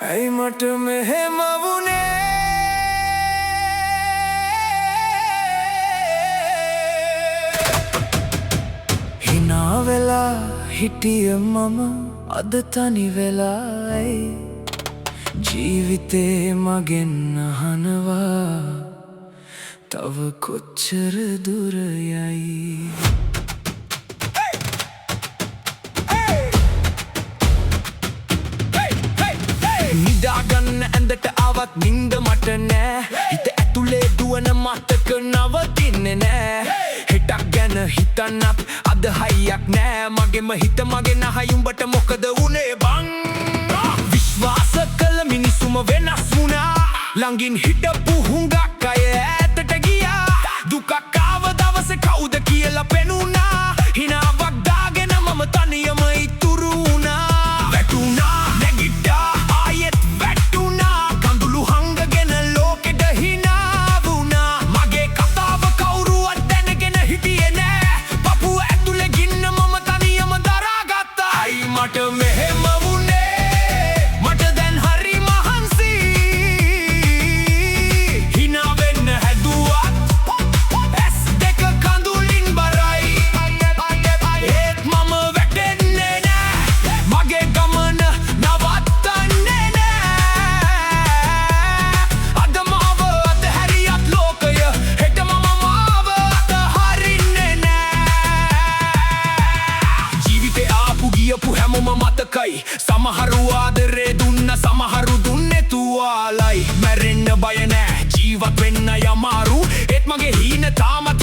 ඇයි මට මෙහෙම වුනේ හිනා වෙලා හිටිය මම අද තනි වෙලායි ජීවිතේ මගෙන් අහනවා තව කොච්චර දුර යයි නිදාගන්න ඇඳට ආවත් නින්ද මට නෑ හිත ඇතුලේ දුවන මතක නවතින්නේ නෑ හිතක් ගැන හිතන්නත් අද හයියක් නෑ මගෙම හිත මගේ නහයි උඹට මොකද වුනේ බං විශ්වාස කළ මිනිසුම වෙනස් වුණා ළඟින් හිටපු හුඟක් අය ඈතට ගියා දුකක් ආව දවසේ කවුද කියලා පෙනුණා හිනාවක් දාගෙන මම තනියම ඉතුරු වුණා වැටුණා නැගිට්ටා ආයෙත් වැටුණා කඳුළු හංගගෙන ලෝකෙට හිනා වුණා මගේ කතාව කවුරුවත් දැනගෙන හිටියේ නෑ පපුව ඇතුලේ ගින්න මම තනියම දරාගත්තා අයි මට මෙහෙම වුණේ මට දැන් හරි මහන්සි හිනා වෙන්න හැදුවත් ඇස් දෙක කඳුලින් බරයි ඒත් මම වැටෙන්නේ නෑ මගේ ගමන නවත්තන්නේ නෑ අද මාව අතහැරියත් ලෝකය හෙට මම මාව අතහරින්නේ නෑ ජීවිතේ ආපු ගියපු හැමෝම මතකයි සමහරු ආදරේ දුන්න සමහරු දුන්නේ තුවාලයි මැරෙන්න බය නෑ ජීවත් වෙන්න යමාරු ඒත් මගේ හීන තාමත්